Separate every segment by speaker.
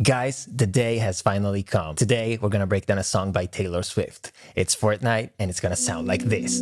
Speaker 1: Guys, the day has finally come. Today, we're gonna break down a song by Taylor Swift. It's Fortnight, and it's gonna sound like this.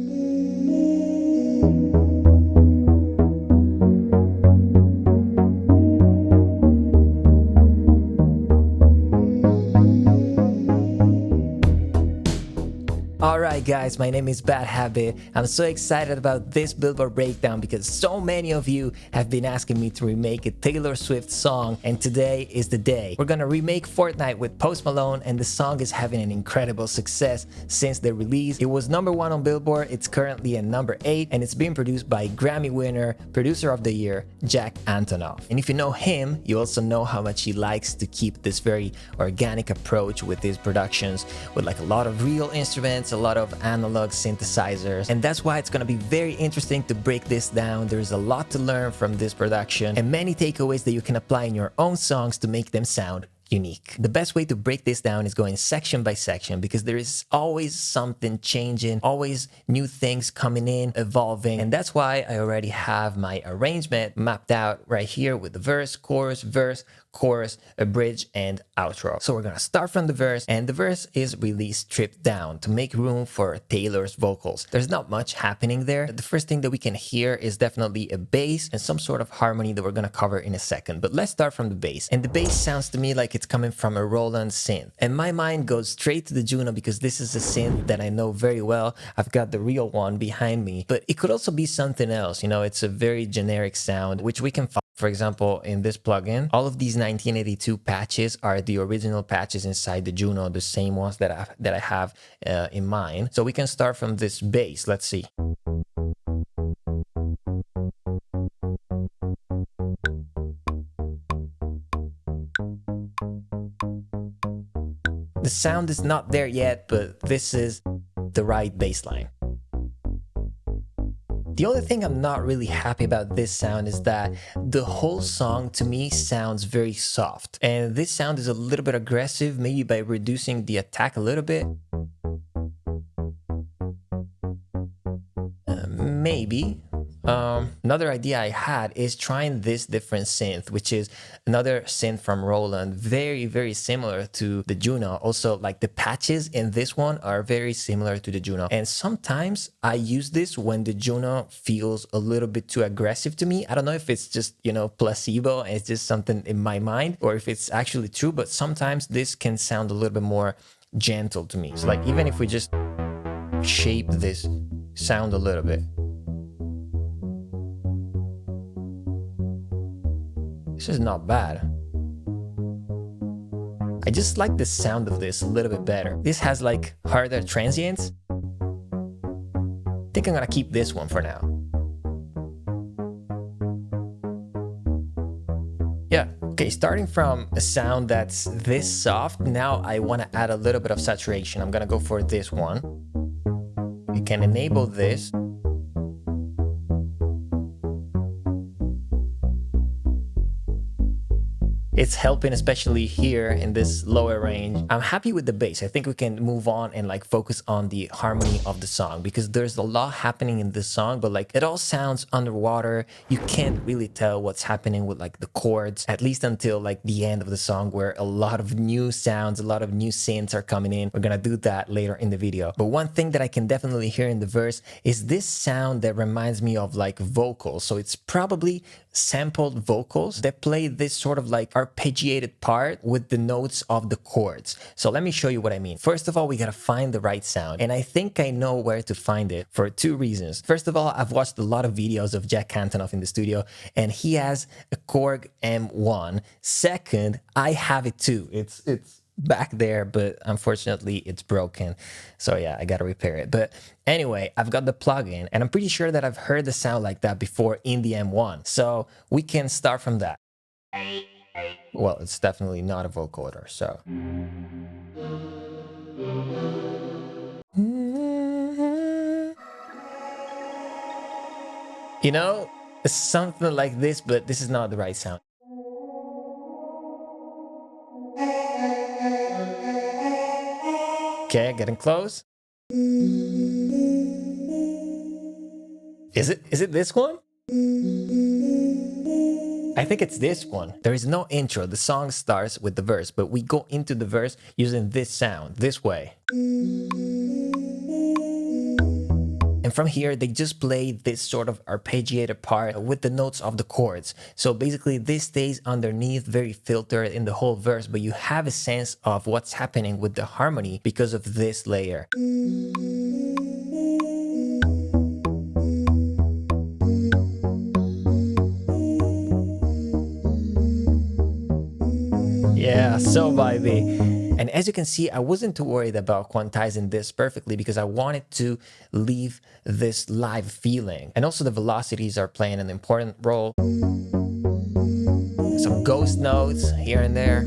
Speaker 1: Alright guys, my name is badhabit. I'm so excited about this Billboard breakdown because so many of you have been asking me to remake a Taylor Swift song, and today is the day. We're gonna remake Fortnight with Post Malone, and the song is having an incredible success since the release. It was #1 on Billboard, it's currently at #8, and it's being produced by Grammy winner, producer of the year, Jack Antonoff. And if you know him, you also know how much he likes to keep this very organic approach with his productions, with like a lot of real instruments, a lot of analog synthesizers, and that's why it's going to be very interesting to break this down. There's a lot to learn from this production and many takeaways that you can apply in your own songs to make them sound unique. The best way to break this down is going section by section because there is always something changing, always new things coming in, evolving, and that's why I already have my arrangement mapped out right here with the verse, chorus, a bridge, and outro. So we're gonna start from the verse, and the verse is really stripped down to make room for Taylor's vocals. There's not much happening there. The first thing that we can hear is definitely a bass and some sort of harmony that we're gonna cover in a second, but let's start from the bass. And the bass sounds to me like it's coming from a Roland synth, and my mind goes straight to the Juno because this is a synth that I know very well. I've got the real one behind me, but it could also be something else. You know, it's a very generic sound which we can find. For example, in this plugin, all of these 1982 patches are the original patches inside the Juno, the same ones that I have in mine. So we can start from this bass. Let's see. The sound is not there yet, but this is the right bass line. The only thing I'm not really happy about this sound is that the whole song to me sounds very soft. And this sound is a little bit aggressive, maybe by reducing the attack a little bit. Maybe. Another idea I had is trying this different synth, which is another synth from Roland, very, very similar to the Juno. Also, like the patches in this one are very similar to the Juno. And sometimes I use this when the Juno feels a little bit too aggressive to me. I don't know if it's just, you know, placebo and it's just something in my mind or if it's actually true, but sometimes this can sound a little bit more gentle to me. So like, even if we just shape this sound a little bit. This is not bad. I just like the sound of this a little bit better. This has like harder transients. I think I'm gonna keep this one for now. Yeah, okay, starting from a sound that's this soft, now I wanna add a little bit of saturation. I'm gonna go for this one. You can enable this. It's helping, especially here in this lower range. I'm happy with the bass. I think we can move on and like focus on the harmony of the song because there's a lot happening in this song, but like it all sounds underwater. You can't really tell what's happening with like the chords, at least until like the end of the song where a lot of new sounds, a lot of new synths are coming in. We're gonna do that later in the video. But one thing that I can definitely hear in the verse is this sound that reminds me of like vocals. So it's probably sampled vocals that play this sort of like arpeggiated part with the notes of the chords. So let me show you what I mean. First of all, we gotta find the right sound, and I think I know where to find it for two reasons. First of all, I've watched a lot of videos of Jack Antonoff in the studio, and he has a Korg M1. Second, I have it too. It's back there, but unfortunately it's broken, so yeah, I gotta repair it. But anyway, I've got the plugin and I'm pretty sure that I've heard the sound like that before in the M1, so we can start from that. Well, it's definitely not a vocoder, so you know, it's something like this, but this is not the right sound. Okay, getting close. Is it this one? I think it's this one. There is no intro. The song starts with the verse, but we go into the verse using this sound, this way. And from here, they just play this sort of arpeggiated part with the notes of the chords. So basically, this stays underneath, very filtered in the whole verse, but you have a sense of what's happening with the harmony because of this layer. Yeah, so vibey. And as you can see, I wasn't too worried about quantizing this perfectly because I wanted to leave this live feeling. And also the velocities are playing an important role. Some ghost notes here and there.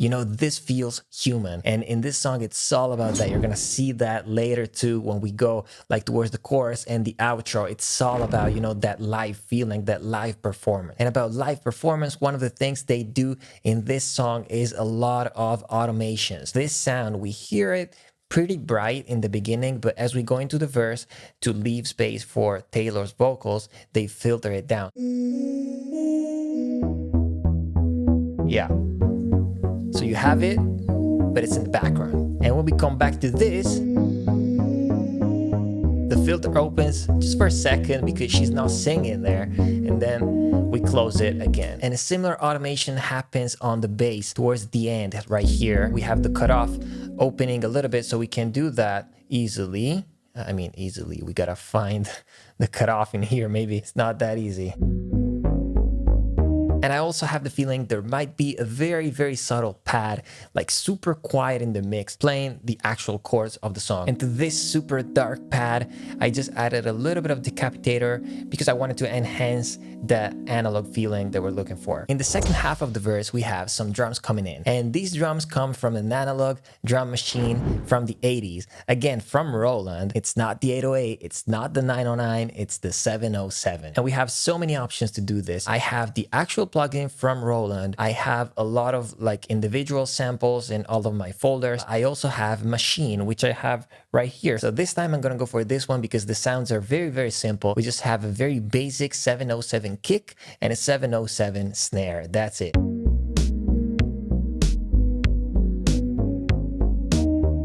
Speaker 1: You know, this feels human. And in this song, it's all about that. You're gonna see that later too when we go like towards the chorus and the outro. It's all about, you know, that live feeling, that live performance. And about live performance, one of the things they do in this song is a lot of automations. This sound, we hear it pretty bright in the beginning, but as we go into the verse to leave space for Taylor's vocals, they filter it down. Yeah. So you have it, but it's in the background. And when we come back to this, the filter opens just for a second because she's not singing there, and then we close it again. And a similar automation happens on the bass towards the end right here. We have the cutoff opening a little bit so we can do that easily. I mean, easily, we gotta find the cutoff in here. Maybe it's not that easy. And I also have the feeling there might be a very, very subtle pad, like super quiet in the mix, playing the actual chords of the song. And to this super dark pad, I just added a little bit of decapitator because I wanted to enhance that analog feeling that we're looking for. In the second half of the verse, we have some drums coming in. And these drums come from an analog drum machine from the 80s. Again, from Roland. It's not the 808, it's not the 909, it's the 707. And we have so many options to do this. I have the actual plugin from Roland. I have a lot of like individual samples in all of my folders. I also have Machine, which I have right here. So this time I'm gonna go for this one because the sounds are very, very simple. We just have a very basic 707 kick and a 707 snare. That's it.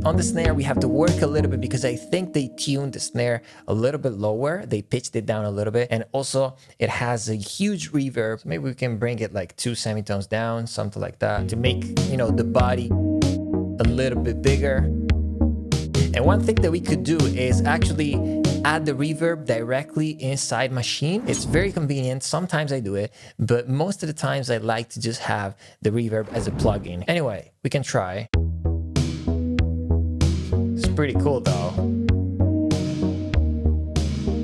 Speaker 1: On the snare, we have to work a little bit because I think they tuned the snare a little bit lower. They pitched it down a little bit. And also it has a huge reverb. So maybe we can bring it like 2 semitones down, something like that, to make, you know, the body a little bit bigger. And one thing that we could do is actually add the reverb directly inside Machine. It's very convenient. Sometimes I do it, but most of the times I like to just have the reverb as a plugin. Anyway, we can try. It's pretty cool though.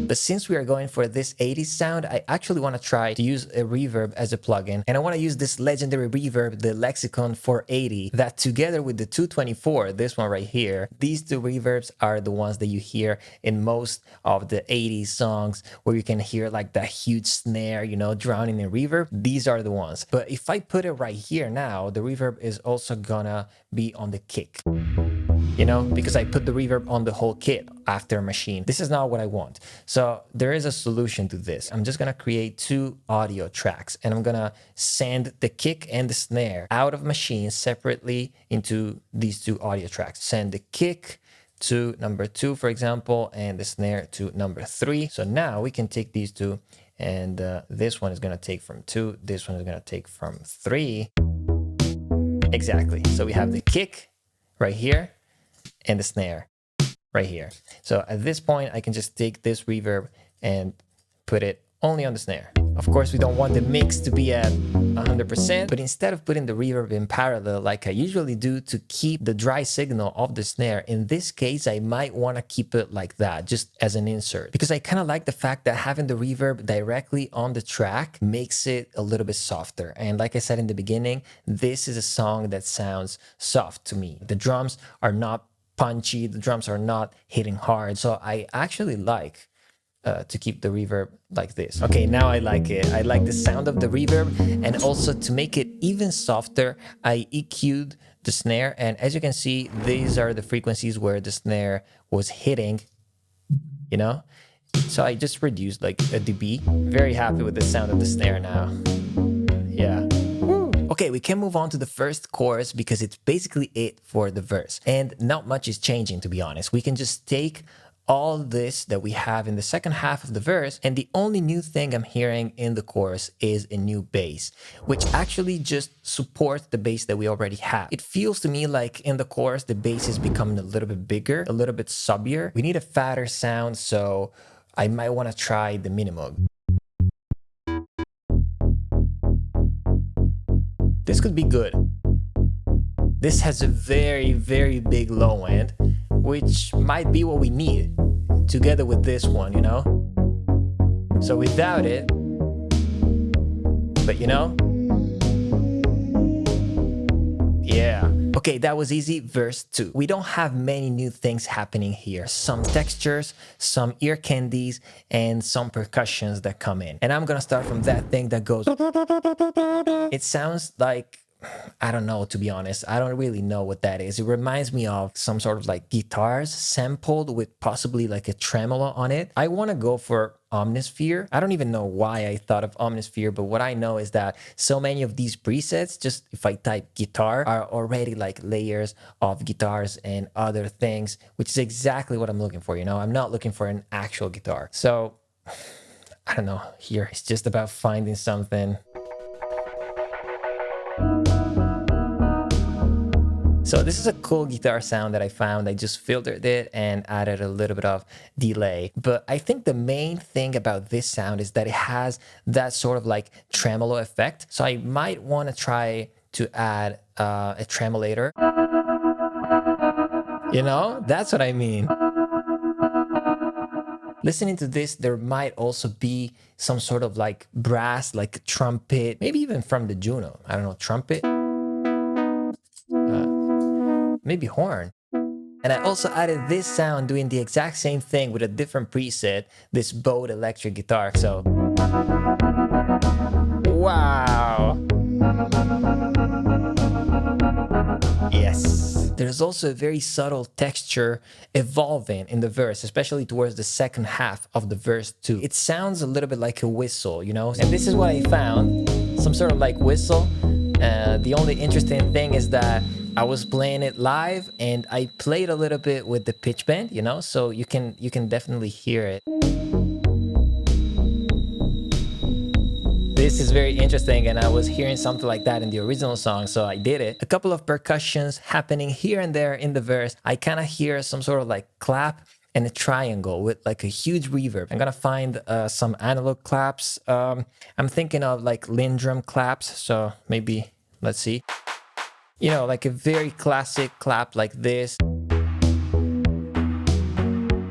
Speaker 1: But since we are going for this 80s sound, I actually want to try to use a reverb as a plugin. And I want to use this legendary reverb, the Lexicon 480, that together with the 224, this one right here, these two reverbs are the ones that you hear in most of the 80s songs where you can hear like that huge snare, you know, drowning in reverb. These are the ones. But if I put it right here now, the reverb is also gonna be on the kick. You know, because I put the reverb on the whole kit after Machine. This is not what I want. So there is a solution to this. I'm just gonna create 2 audio tracks and I'm gonna send the kick and the snare out of Machine separately into these 2 audio tracks. Send the kick to number 2, for example, and the snare to number 3. So now we can take these 2 and this one is gonna take from 2, this one is gonna take from 3. Exactly. So we have the kick right here and the snare right here. So at this point, I can just take this reverb and put it only on the snare. Of course, we don't want the mix to be at 100%, but instead of putting the reverb in parallel like I usually do to keep the dry signal of the snare, in this case, I might want to keep it like that, just as an insert, because I kind of like the fact that having the reverb directly on the track makes it a little bit softer. And like I said in the beginning, this is a song that sounds soft to me. The drums are not punchy, the drums are not hitting hard. So I actually like to keep the reverb like this. Okay, now I like it. I like the sound of the reverb, and also to make it even softer, I EQ'd the snare. And as you can see, these are the frequencies where the snare was hitting, you know? So I just reduced like a dB. Very happy with the sound of the snare now. Yeah. Okay, we can move on to the first chorus because it's basically it for the verse. And not much is changing, to be honest. We can just take all this that we have in the second half of the verse, and the only new thing I'm hearing in the chorus is a new bass, which actually just supports the bass that we already have. It feels to me like in the chorus, the bass is becoming a little bit bigger, a little bit subbier. We need a fatter sound, so I might want to try the Minimoog. This could be good. This has a very, very big low end, which might be what we need together with this one, you know? So without it, but you know? Yeah. Okay, that was easy. Verse 2. We don't have many new things happening here. Some textures, some ear candies, and some percussions that come in. And I'm gonna start from that thing that goes... It sounds like... I don't know, to be honest. I don't really know what that is. It reminds me of some sort of like guitars sampled with possibly like a tremolo on it. I want to go for Omnisphere. I don't even know why I thought of Omnisphere, but what I know is that so many of these presets, just if I type guitar, are already like layers of guitars and other things, which is exactly what I'm looking for, you know? I'm not looking for an actual guitar. So, I don't know. Here, it's just about finding something. So this is a cool guitar sound that I found. I just filtered it and added a little bit of delay. But I think the main thing about this sound is that it has that sort of like tremolo effect. So I might want to try to add a tremolator. You know, that's what I mean. Listening to this, there might also be some sort of like brass, like a trumpet, maybe even from the Juno. I don't know, trumpet. Maybe horn. And I also added this sound doing the exact same thing with a different preset, this Bode electric guitar. So, wow. Yes. There's also a very subtle texture evolving in the verse, especially towards the second half of the verse too. It sounds a little bit like a whistle, you know? And this is what I found, some sort of like whistle. The only interesting thing is that I was playing it live and I played a little bit with the pitch bend, you know, so you can definitely hear it. This is very interesting, and I was hearing something like that in the original song, so I did it. A couple of percussions happening here and there in the verse. I kind of hear some sort of like clap and a triangle with like a huge reverb. I'm gonna find some analog claps. I'm thinking of like Lindrum claps, so maybe, let's see. You know, like a very classic clap like this.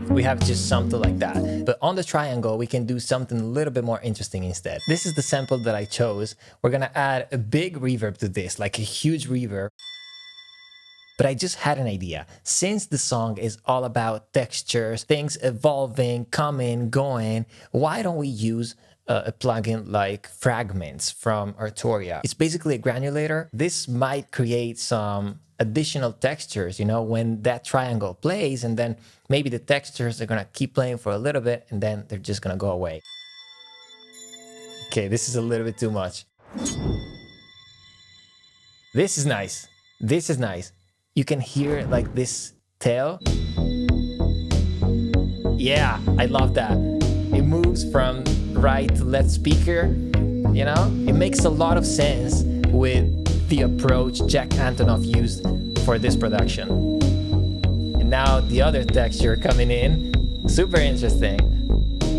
Speaker 1: We have just something like that. But on the triangle, we can do something a little bit more interesting instead. This is the sample that I chose. We're gonna add a big reverb to this, like a huge reverb. But I just had an idea. Since the song is all about textures, things evolving, coming, going, why don't we use a plugin like Fragments from Arturia? It's basically a granulator. This might create some additional textures, you know, when that triangle plays, and then maybe the textures are gonna keep playing for a little bit and then they're just gonna go away. Okay, this is a little bit too much. This is nice. This is nice. You can hear like this tail. Yeah, I love that. It moves from right to left speaker, you know? It makes a lot of sense with the approach Jack Antonoff used for this production. And now the other texture coming in, super interesting.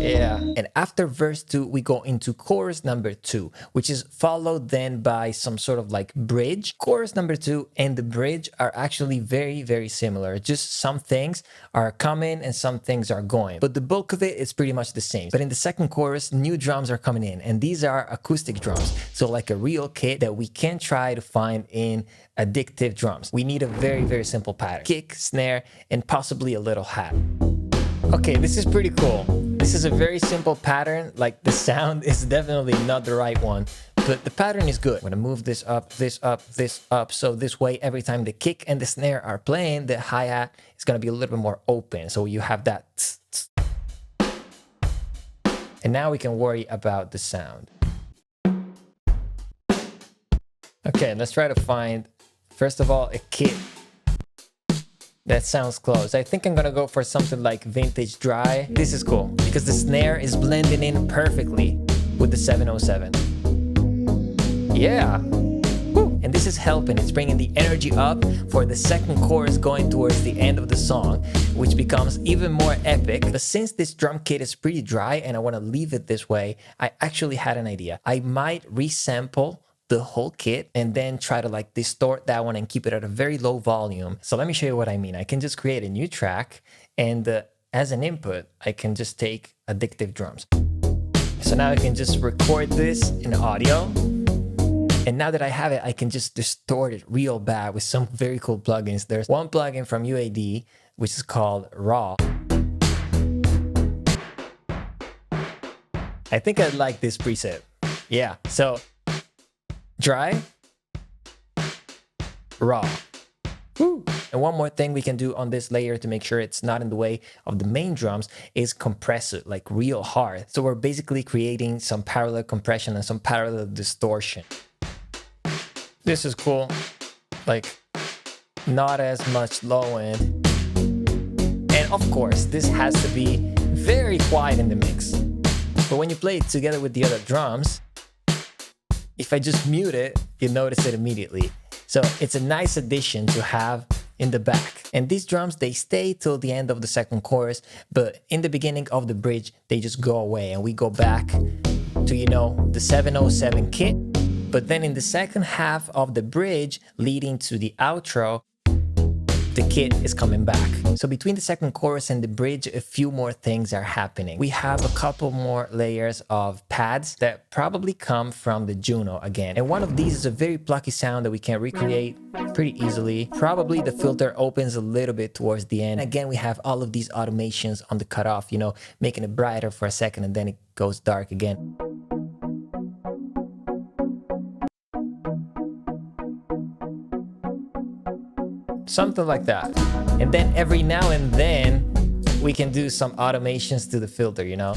Speaker 1: Yeah. And after verse 2, we go into chorus number 2, which is followed then by some sort of like bridge. Chorus number 2 and the bridge are actually very, very similar. Just some things are coming and some things are going. But the bulk of it is pretty much the same. But in the second chorus, new drums are coming in. And these are acoustic drums. So like a real kit that we can try to find in addictive drums. We need a very, very simple pattern. Kick, snare, and possibly a little hat. Okay, this is pretty cool. This is a very simple pattern. Like the sound is definitely not the right one, but the pattern is good. I'm gonna move this up, this up, this up. So this way, every time the kick and the snare are playing, the hi-hat is gonna be a little bit more open. So you have that. And now we can worry about the sound. Okay, let's try to find, first of all, a kit that sounds close. I think I'm gonna go for something like vintage dry. This is cool because the snare is blending in perfectly with the 707. Yeah. Woo. And this is helping. It's bringing the energy up for the second chorus going towards the end of the song, which becomes even more epic. But since this drum kit is pretty dry and I want to leave it this way, I actually had an idea. I might resample the whole kit and then try to like distort that one and keep it at a very low volume. So let me show you what I mean. I can just create a new track and as an input, I can just take Addictive Drums. So now I can just record this in audio. And now that I have it, I can just distort it real bad with some very cool plugins. There's one plugin from UAD, which is called Raw. I think I like this preset. Yeah, so dry, raw. Woo. And one more thing we can do on this layer to make sure it's not in the way of the main drums is compress it like real hard. So we're basically creating some parallel compression and some parallel distortion. This is cool. Like not as much low end. And of course, this has to be very quiet in the mix. But when you play it together with the other drums, if I just mute it, you notice it immediately. So it's a nice addition to have in the back. And these drums, they stay till the end of the second chorus, but in the beginning of the bridge, they just go away and we go back to, you know, the 707 kit. But then in the second half of the bridge leading to the outro, the kit is coming back. So between the second chorus and the bridge, a few more things are happening. We have a couple more layers of pads that probably come from the Juno again. And one of these is a very plucky sound that we can recreate pretty easily. Probably the filter opens a little bit towards the end. Again, we have all of these automations on the cutoff, you know, making it brighter for a second and then it goes dark again. Something like that. And then every now and then we can do some automations to the filter, you know?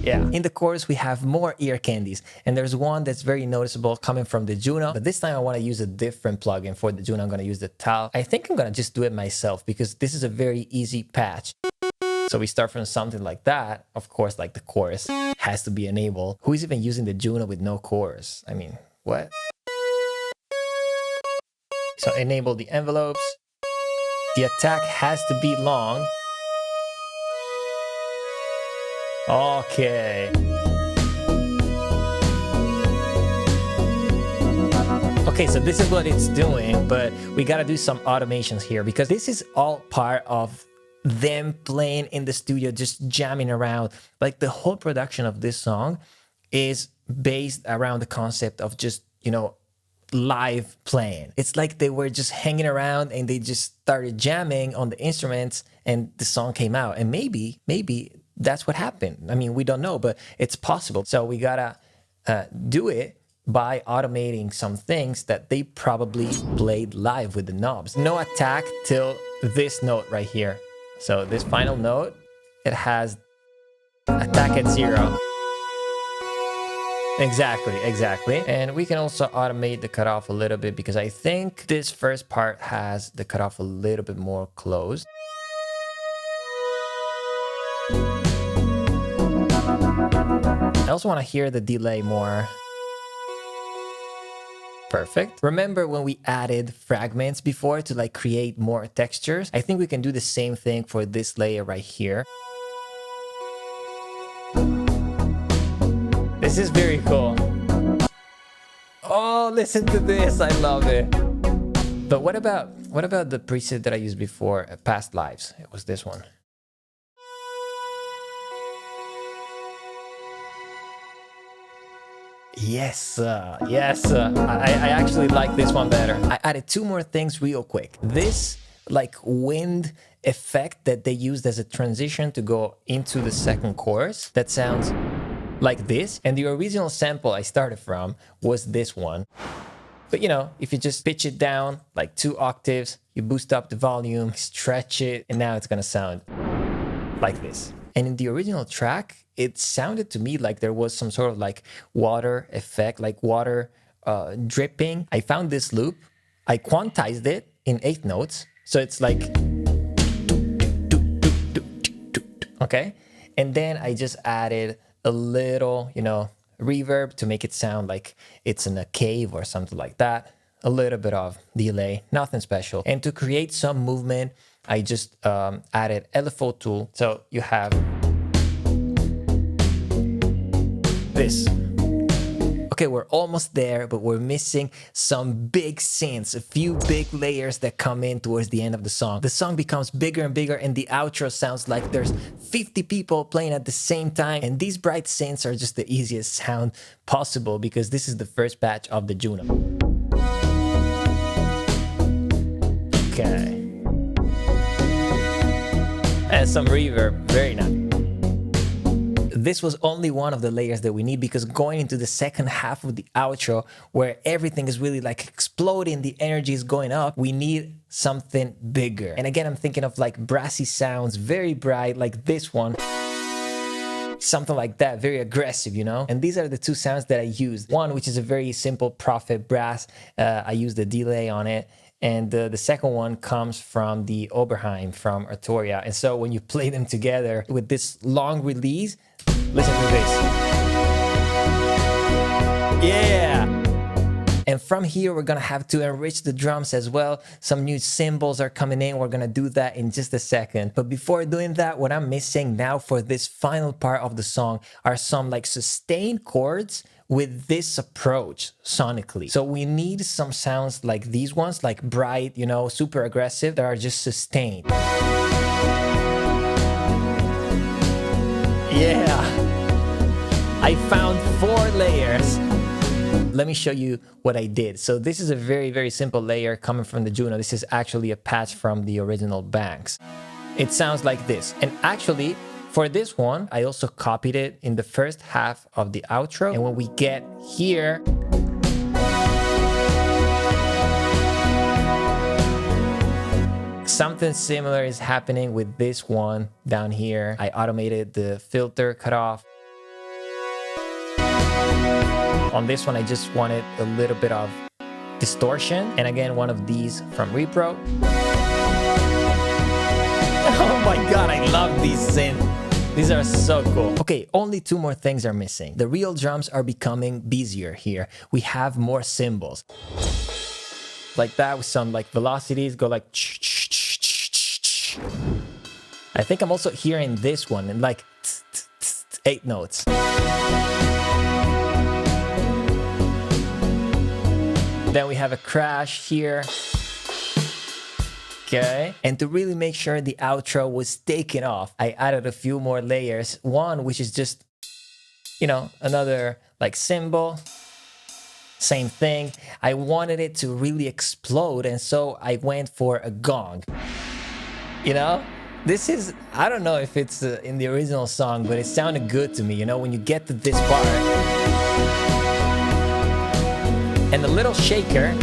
Speaker 1: Yeah. In the chorus, we have more ear candies. And there's one that's very noticeable coming from the Juno. But this time I want to use a different plugin for the Juno. I'm going to use the Tal. I think I'm going to just do it myself because this is a very easy patch. So we start from something like that. Of course, like the chorus has to be enabled. Who's even using the Juno with no chorus? I mean, what? So enable the envelopes. The attack has to be long. Okay. Okay, so this is what it's doing, but we gotta do some automations here because this is all part of them playing in the studio, just jamming around. Like the whole production of this song is based around the concept of just, you know, live playing. It's like they were just hanging around and they just started jamming on the instruments and the song came out. And maybe that's what happened. I mean, we don't know, but it's possible. So we gotta do it by automating some things that they probably played live with the knobs. No attack till this note right here. So this final note, it has attack at 0. Exactly. And we can also automate the cutoff a little bit because I think this first part has the cutoff a little bit more closed. I also want to hear the delay more. Perfect. Remember when we added fragments before to like create more textures? I think we can do the same thing for this layer right here. This is very cool. Oh, listen to this. I love it. But what about the preset that I used before, Past Lives? It was this one. Yes, I actually like this one better. I added 2 more things real quick. This like wind effect that they used as a transition to go into the second chorus that sounds like this. And the original sample I started from was this one. But you know, if you just pitch it down like 2 octaves, you boost up the volume, stretch it, and now it's gonna sound like this. And in the original track, it sounded to me like there was some sort of like water effect, like water dripping. I found this loop, I quantized it in 8 notes. So it's like, okay? And then I just added a little, you know, reverb to make it sound like it's in a cave or something like that. A little bit of delay, nothing special. And to create some movement, I just added LFO tool. So you have this. Okay, we're almost there, but we're missing some big synths, a few big layers that come in towards the end of the song. The song becomes bigger and bigger, and the outro sounds like there's 50 people playing at the same time. And these bright synths are just the easiest sound possible because this is the first batch of the Juno. Okay. And some reverb, very nice. This was only one of the layers that we need because going into the second half of the outro where everything is really like exploding, the energy is going up, we need something bigger. And again, I'm thinking of like brassy sounds, very bright, like this one. Something like that, very aggressive, you know? And these are the two sounds that I used. One, which is a very simple Prophet brass. I used a delay on it. And the second one comes from the Oberheim from Arturia. And so when you play them together with this long release, listen to this. Yeah! And from here, we're gonna have to enrich the drums as well. Some new cymbals are coming in. We're gonna do that in just a second. But before doing that, what I'm missing now for this final part of the song are some like sustained chords with this approach sonically. So we need some sounds like these ones, like bright, you know, super aggressive, that are just sustained. Yeah, I found 4 layers. Let me show you what I did. So this is a very, very simple layer coming from the Juno. This is actually a patch from the original Banks. It sounds like this. And actually, for this one, I also copied it in the first half of the outro. And when we get here, something similar is happening with this one down here. I automated the filter cutoff. On this one, I just wanted a little bit of distortion. And again, one of these from Repro. Oh my God, I love these synths. These are so cool. Okay, only 2 more things are missing. The real drums are becoming busier here. We have more cymbals. Like that with some like velocities, go like I think I'm also hearing this one in like 8 notes. Then we have a crash here. Okay. And to really make sure the outro was taken off, I added a few more layers. One, which is just, you know, another like cymbal. Same thing. I wanted it to really explode. And so I went for a gong. You know, this is, I don't know if it's in the original song, but it sounded good to me. You know, when you get to this part. And the little shaker.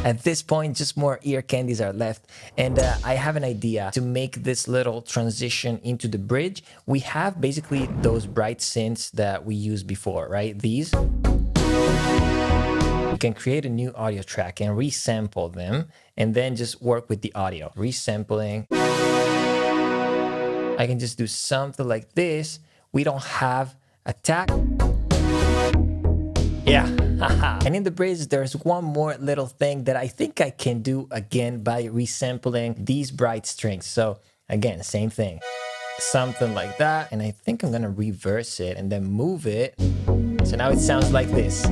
Speaker 1: At this point, just more ear candies are left. And I have an idea to make this little transition into the bridge. We have basically those bright synths that we used before, right? These. We can create a new audio track and resample them and then just work with the audio. Resampling. I can just do something like this. We don't have a tag. Yeah. And in the bridge, there's one more little thing that I think I can do again by resampling these bright strings. So again, same thing. Something like that. And I think I'm gonna reverse it and then move it. So now it sounds like this,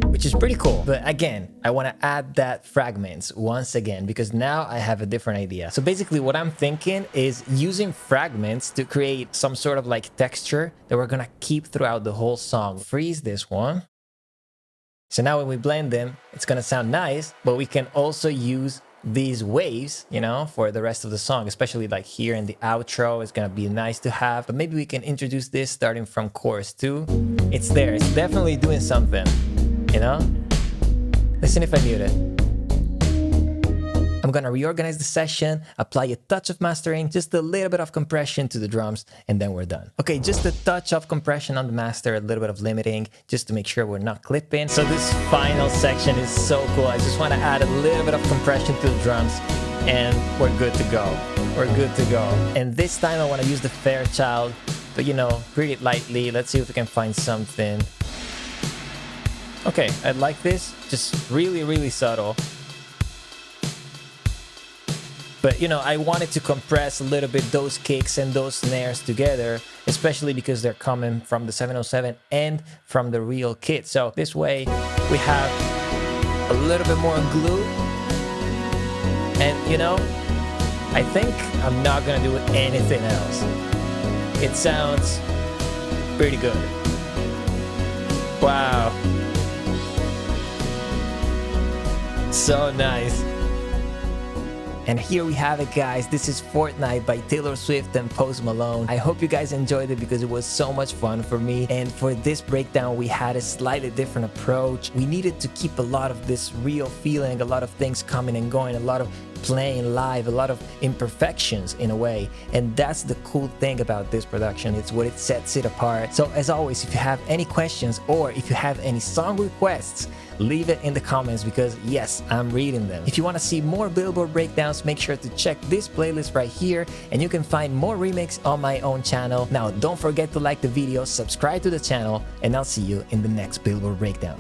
Speaker 1: which is pretty cool. But again, I wanna add that fragments once again, because now I have a different idea. So basically what I'm thinking is using fragments to create some sort of like texture that we're gonna keep throughout the whole song. Freeze this one. So now when we blend them, it's gonna sound nice, but we can also use these waves, you know, for the rest of the song, especially like here in the outro. It's gonna be nice to have, but maybe we can introduce this starting from chorus 2. It's there, it's definitely doing something, you know? Listen if I mute it. I'm gonna reorganize the session, apply a touch of mastering, just a little bit of compression to the drums, and then we're done. Okay, just a touch of compression on the master, a little bit of limiting, just to make sure we're not clipping. So this final section is so cool. I just wanna add a little bit of compression to the drums, and we're good to go. We're good to go. And this time I wanna use the Fairchild, but you know, breathe it lightly. Let's see if we can find something. Okay, I like this, just really, really subtle. But you know, I wanted to compress a little bit those kicks and those snares together, especially because they're coming from the 707 and from the real kit. So this way we have a little bit more glue. And you know, I think I'm not gonna do anything else. It sounds pretty good. Wow. So nice. And here we have it, guys. This is Fortnight by Taylor Swift and Post Malone. I hope you guys enjoyed it because it was so much fun for me. And for this breakdown, we had a slightly different approach. We needed to keep a lot of this real feeling, a lot of things coming and going, a lot of playing live, a lot of imperfections in a way. And that's the cool thing about this production. It's what it sets it apart. So as always, if you have any questions or if you have any song requests, leave it in the comments because yes, I'm reading them. If you want to see more Billboard breakdowns, make sure to check this playlist right here, and you can find more remakes on my own channel. Now, don't forget to like the video, subscribe to the channel, and I'll see you in the next Billboard breakdown.